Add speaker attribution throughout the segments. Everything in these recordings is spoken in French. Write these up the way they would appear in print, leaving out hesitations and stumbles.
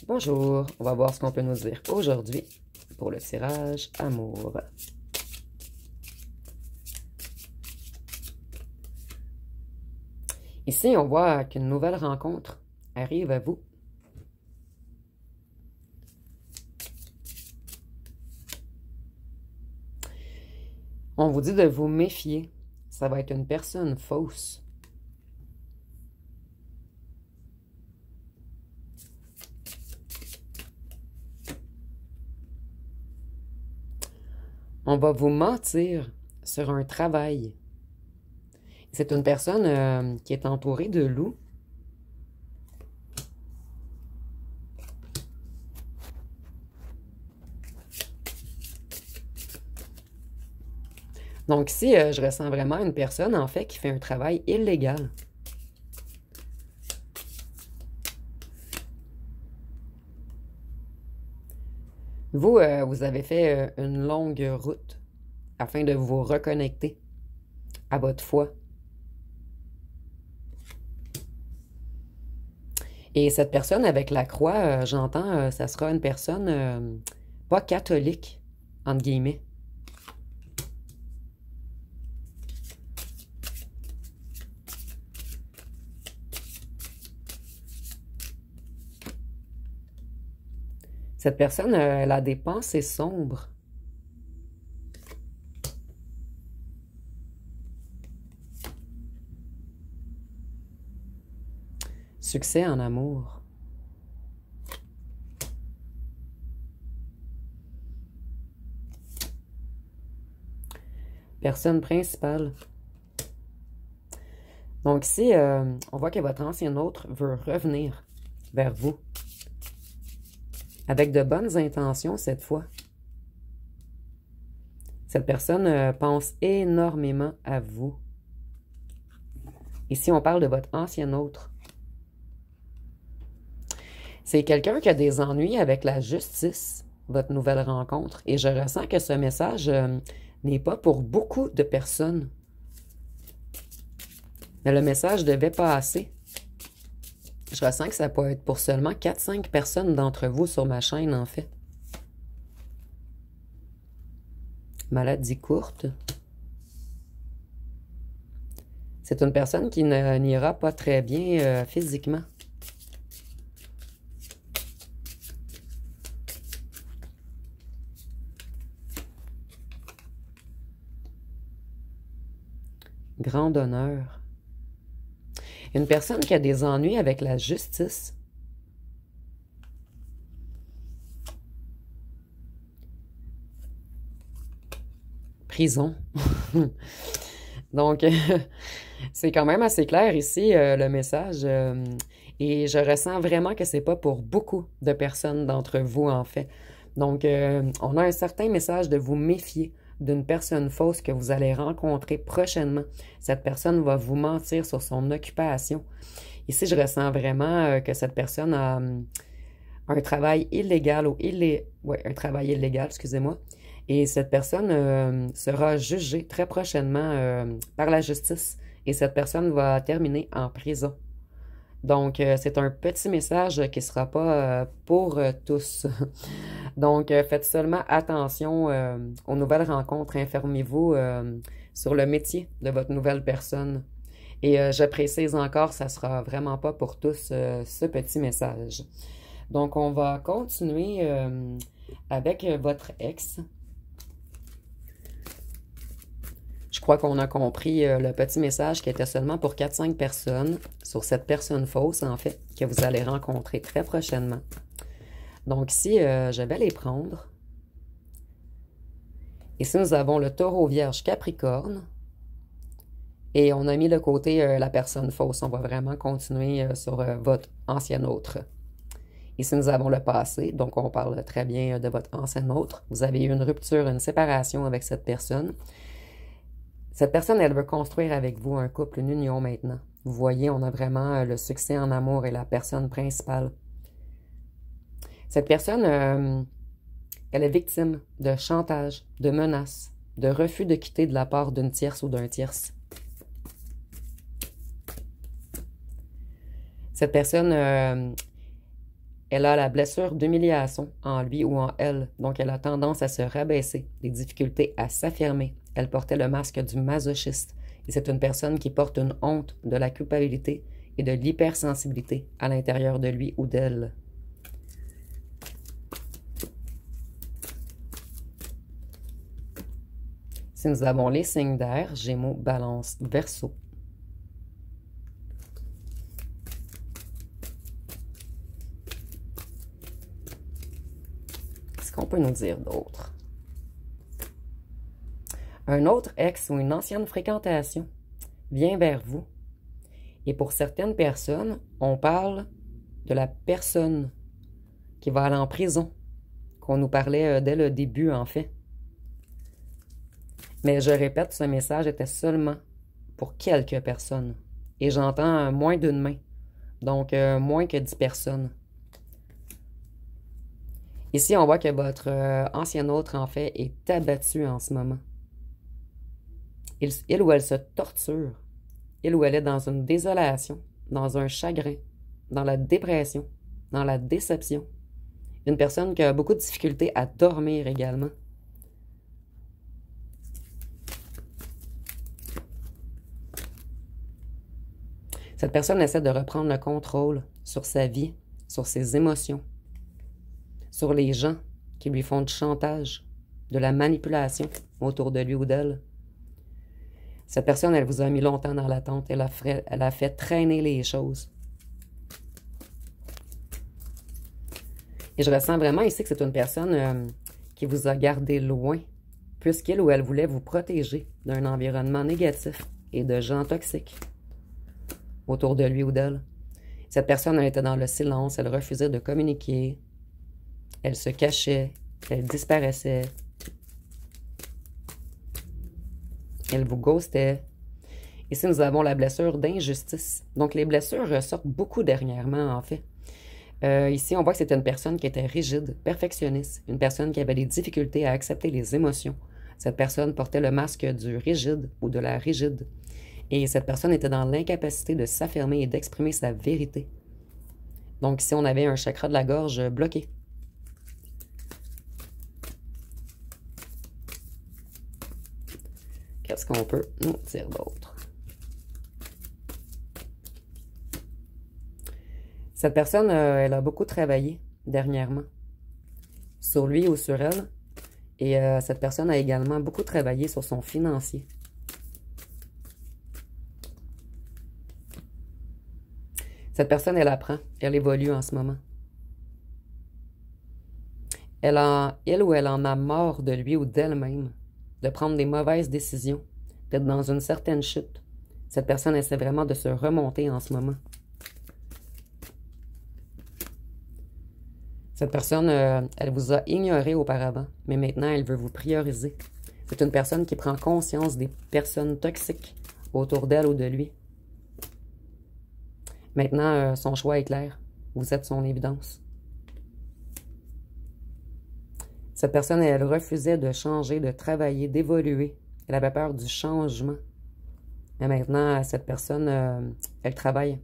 Speaker 1: Bonjour, on va voir ce qu'on peut nous dire aujourd'hui pour le tirage amour. Ici, on voit qu'une nouvelle rencontre arrive à vous. On vous dit de vous méfier. Ça va être une personne fausse. On va vous mentir sur un travail. C'est une personne qui est entourée de loups. Donc ici, je ressens vraiment une personne, en fait, qui fait un travail illégal. Vous, vous avez fait une longue route afin de vous reconnecter à votre foi. Et cette personne avec la croix, j'entends, ça sera une personne pas catholique, entre guillemets. Cette personne, elle a des pensées sombres. Succès en amour. Personne principale. Donc ici, on voit que votre ancien autre veut revenir vers vous. Avec de bonnes intentions cette fois. Cette personne pense énormément à vous. Ici, on parle de votre ancien autre. C'est quelqu'un qui a des ennuis avec la justice, votre nouvelle rencontre. Et je ressens que ce message n'est pas pour beaucoup de personnes. Mais le message devait passer. Je ressens que ça peut être pour seulement 4-5 personnes d'entre vous sur ma chaîne, en fait. Maladie courte. C'est une personne qui n'ira pas très bien physiquement. Grand honneur. Une personne qui a des ennuis avec la justice. Prison. Donc, c'est quand même assez clair ici, le message. Et je ressens vraiment que c'est pas pour beaucoup de personnes d'entre vous, en fait. Donc, on a un certain message de vous méfier d'une personne fausse que vous allez rencontrer prochainement. Cette personne va vous mentir sur son occupation. Ici, je ressens vraiment que cette personne a un travail illégal ou un travail illégal, excusez-moi. Et cette personne sera jugée très prochainement par la justice. Et cette personne va terminer en prison. Donc, c'est un petit message qui ne sera pas pour tous. Donc, faites seulement attention aux nouvelles rencontres. Informez-vous sur le métier de votre nouvelle personne. Et je précise encore, ça ne sera vraiment pas pour tous ce petit message. Donc, on va continuer avec votre ex. Je crois qu'on a compris le petit message qui était seulement pour 4-5 personnes, sur cette personne fausse, en fait, que vous allez rencontrer très prochainement. Donc ici, je vais les prendre. Ici, nous avons le taureau vierge capricorne. Et on a mis de côté la personne fausse. On va vraiment continuer sur votre ancien autre. Ici, nous avons le passé. Donc, on parle très bien de votre ancien autre. Vous avez eu une rupture, une séparation avec cette personne. Cette personne, elle veut construire avec vous un couple, une union maintenant. Vous voyez, on a vraiment le succès en amour et la personne principale. Cette personne, elle est victime de chantage, de menaces, de refus de quitter de la part d'une tierce ou d'un tierce. Cette personne, Elle a la blessure d'humiliation en lui ou en elle, donc elle a tendance à se rabaisser, des difficultés à s'affirmer. Elle portait le masque du masochiste, et c'est une personne qui porte une honte, de la culpabilité et de l'hypersensibilité à l'intérieur de lui ou d'elle. Si nous avons les signes d'air, Gémeaux, Balance, Verseau. Qu'est-ce qu'on peut nous dire d'autre? Un autre ex ou une ancienne fréquentation vient vers vous. Et pour certaines personnes, on parle de la personne qui va aller en prison, qu'on nous parlait dès le début, en fait. Mais je répète, ce message était seulement pour quelques personnes. Et j'entends moins d'une main, donc moins que 10 personnes. Ici, on voit que votre ancien autre, en fait, est abattu en ce moment. Il ou elle se torture. Il ou elle est dans une désolation, dans un chagrin, dans la dépression, dans la déception. Une personne qui a beaucoup de difficultés à dormir également. Cette personne essaie de reprendre le contrôle sur sa vie, sur ses émotions, sur les gens qui lui font du chantage, de la manipulation autour de lui ou d'elle. Cette personne, elle vous a mis longtemps dans l'attente. Elle a fait traîner les choses. Et je ressens vraiment ici que c'est une personne qui vous a gardé loin, puisqu'il ou elle voulait vous protéger d'un environnement négatif et de gens toxiques autour de lui ou d'elle. Cette personne, elle était dans le silence, elle refusait de communiquer, elle se cachait, elle disparaissait, elle vous ghostait. Ici, nous avons la blessure d'injustice. Donc, les blessures ressortent beaucoup dernièrement, en fait. Ici, on voit que c'était une personne qui était rigide, perfectionniste, une personne qui avait des difficultés à accepter les émotions. Cette personne portait le masque du rigide ou de la rigide. Et cette personne était dans l'incapacité de s'affirmer et d'exprimer sa vérité. Donc, ici, on avait un chakra de la gorge bloqué. Qu'est-ce qu'on peut nous dire d'autre? Cette personne, elle a beaucoup travaillé dernièrement sur lui ou sur elle. Et cette personne a également beaucoup travaillé sur son financier. Cette personne, elle apprend, elle évolue en ce moment. Il ou elle en a marre de lui ou d'elle-même, de prendre des mauvaises décisions, d'être dans une certaine chute. Cette personne essaie vraiment de se remonter en ce moment. Cette personne, elle vous a ignoré auparavant, mais maintenant, elle veut vous prioriser. C'est une personne qui prend conscience des personnes toxiques autour d'elle ou de lui. Maintenant, son choix est clair. Vous êtes son évidence. Cette personne, elle refusait de changer, de travailler, d'évoluer. Elle avait peur du changement. Et maintenant, cette personne, elle travaille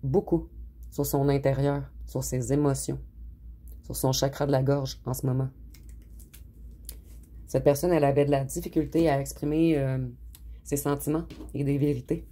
Speaker 1: beaucoup sur son intérieur, sur ses émotions, sur son chakra de la gorge en ce moment. Cette personne, elle avait de la difficulté à exprimer ses sentiments et des vérités.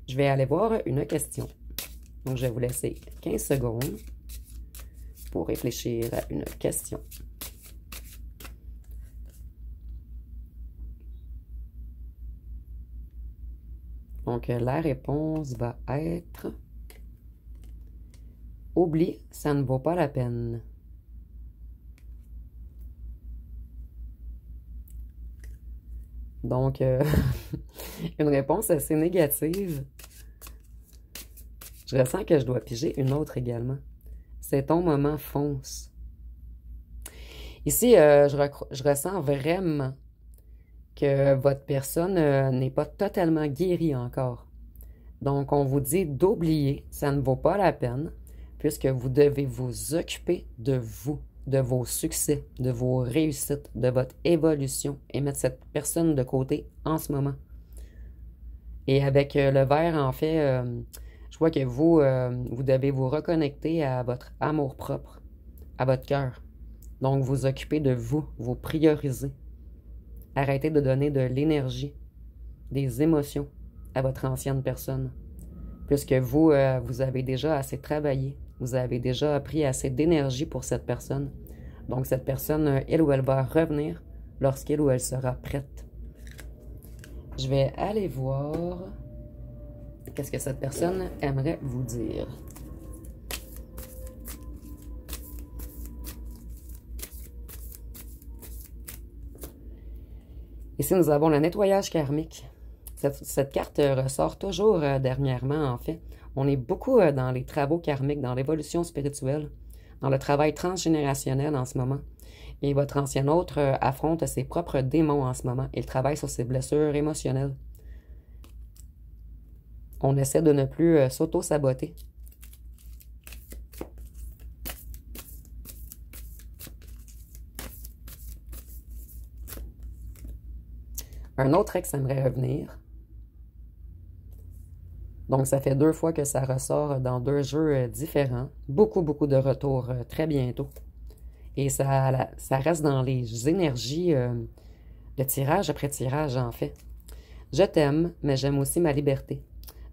Speaker 1: Je vais aller voir une question. Donc, je vais vous laisser 15 secondes pour réfléchir à une question. Donc, la réponse va être « Oublie, ça ne vaut pas la peine ». Donc, une réponse assez négative. Je ressens que je dois piger une autre également. C'est ton moment, fonce. Ici, je ressens vraiment que votre personne n'est pas totalement guérie encore. Donc, on vous dit d'oublier, ça ne vaut pas la peine, puisque vous devez vous occuper de vous, de vos succès, de vos réussites, de votre évolution et mettre cette personne de côté en ce moment. Et avec le verre, en fait, je vois que vous, vous devez vous reconnecter à votre amour-propre, à votre cœur. Donc, vous occupez de vous, vous priorisez. Arrêtez de donner de l'énergie, des émotions à votre ancienne personne. Puisque vous, vous avez déjà assez travaillé, vous avez déjà pris assez d'énergie pour cette personne. Donc, cette personne, elle ou elle va revenir lorsqu'elle ou elle sera prête. Je vais aller voir qu'est-ce que cette personne aimerait vous dire. Ici, nous avons le nettoyage karmique. Cette carte ressort toujours dernièrement, en fait. On est beaucoup dans les travaux karmiques, dans l'évolution spirituelle, dans le travail transgénérationnel en ce moment. Et votre ancien autre affronte ses propres démons en ce moment. Il travaille sur ses blessures émotionnelles. On essaie de ne plus s'auto-saboter. Un autre ex aimerait revenir. Donc, ça fait 2 fois que ça ressort dans 2 jeux différents. Beaucoup, beaucoup de retours très bientôt. Et ça reste dans les énergies de tirage après tirage, en fait. Je t'aime, mais j'aime aussi ma liberté.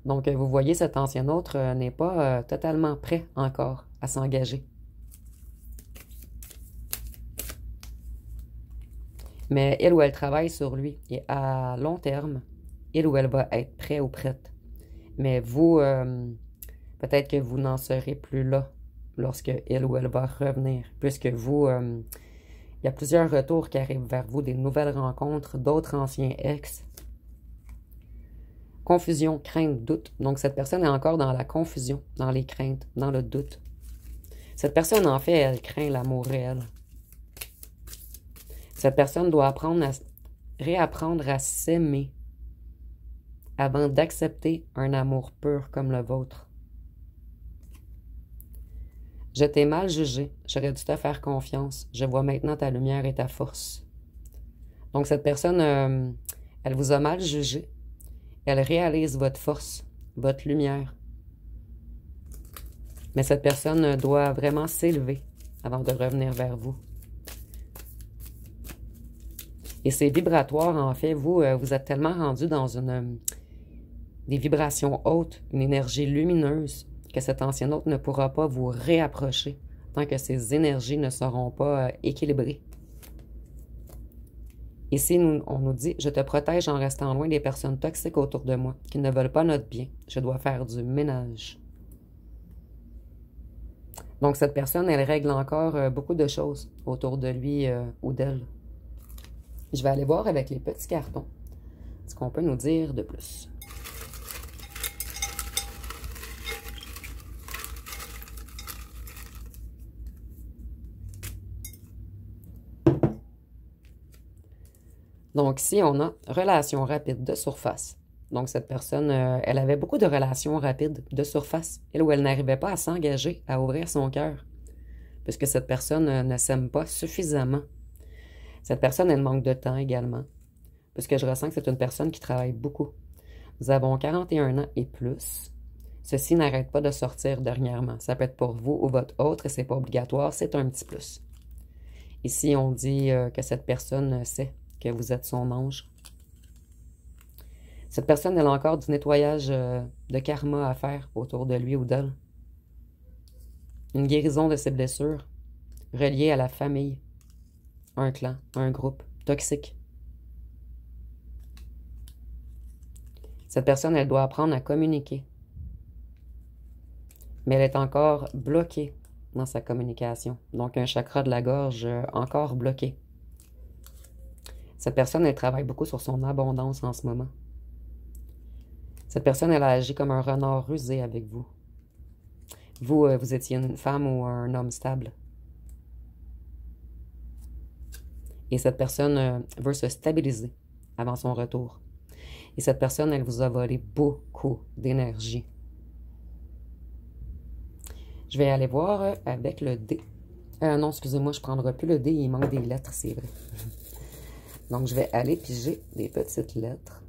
Speaker 1: Donc, vous voyez, cet ancien autre n'est pas totalement prêt encore à s'engager. Mais elle ou elle travaille sur lui. Et à long terme, il ou elle va être prêt ou prête. Mais vous, peut-être que vous n'en serez plus là lorsque elle ou elle va revenir. Puisque vous, il y a plusieurs retours qui arrivent vers vous, des nouvelles rencontres, d'autres anciens ex. Confusion, crainte, doute. Donc, cette personne est encore dans la confusion, dans les craintes, dans le doute. Cette personne, en fait, elle craint l'amour réel. Cette personne doit réapprendre à s'aimer avant d'accepter un amour pur comme le vôtre. Je t'ai mal jugé, j'aurais dû te faire confiance. Je vois maintenant ta lumière et ta force. Donc cette personne, elle vous a mal jugé. Elle réalise votre force, votre lumière. Mais cette personne doit vraiment s'élever avant de revenir vers vous. Et c'est vibratoire, en fait. Vous êtes tellement rendu dans des vibrations hautes, une énergie lumineuse, que cet ancien autre ne pourra pas vous réapprocher tant que ces énergies ne seront pas équilibrées. Ici, on nous dit « Je te protège en restant loin des personnes toxiques autour de moi qui ne veulent pas notre bien. Je dois faire du ménage. » Donc, cette personne, elle règle encore beaucoup de choses autour de lui ou d'elle. Je vais aller voir avec les petits cartons ce qu'on peut nous dire de plus. Donc ici, on a relation rapide de surface. Donc cette personne, elle avait beaucoup de relations rapides de surface, elle où elle n'arrivait pas à s'engager, à ouvrir son cœur, puisque cette personne ne s'aime pas suffisamment. Cette personne, elle manque de temps également, puisque je ressens que c'est une personne qui travaille beaucoup. Nous avons 41 ans et plus. Ceci n'arrête pas de sortir dernièrement. Ça peut être pour vous ou votre autre, et c'est pas obligatoire, c'est un petit plus. Ici, on dit que cette personne sait que vous êtes son ange. Cette personne, elle a encore du nettoyage de karma à faire autour de lui ou d'elle. Une guérison de ses blessures reliée à la famille, un clan, un groupe toxique. Cette personne, elle doit apprendre à communiquer. Mais elle est encore bloquée dans sa communication. Donc, un chakra de la gorge encore bloqué. Cette personne, elle travaille beaucoup sur son abondance en ce moment. Cette personne, elle a agi comme un renard rusé avec vous. Vous, vous étiez une femme ou un homme stable. Et cette personne veut se stabiliser avant son retour. Et cette personne, elle vous a volé beaucoup d'énergie. Je vais aller voir avec le dé. Non, excusez-moi, je ne prendrai plus le dé, il manque des lettres, c'est vrai. Donc, je vais aller piger des petites lettres.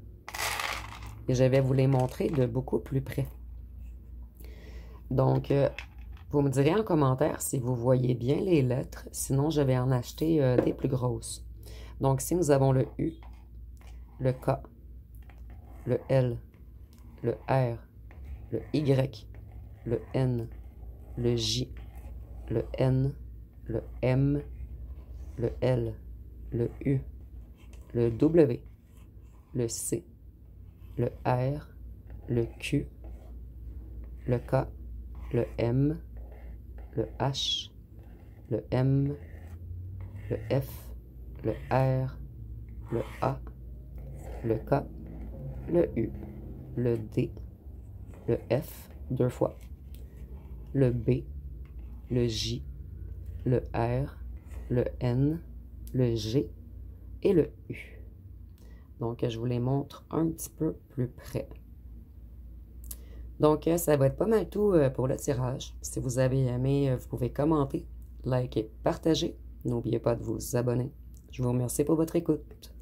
Speaker 1: Et je vais vous les montrer de beaucoup plus près. Donc, vous me direz en commentaire si vous voyez bien les lettres, sinon je vais en acheter des plus grosses. Donc ici, nous avons le U, le K, le L, le R, le Y, le N, le J, le N, le M, le L, le U, le W, le C, le R, le Q, le K, le M, le H, le M, le F, le R, le A, le K, le U, le D, le F, deux fois, le B, le J, le R, le N, le G et le U. Donc, je vous les montre un petit peu plus près. Donc, ça va être pas mal tout pour le tirage. Si vous avez aimé, vous pouvez commenter, liker, partager. N'oubliez pas de vous abonner. Je vous remercie pour votre écoute.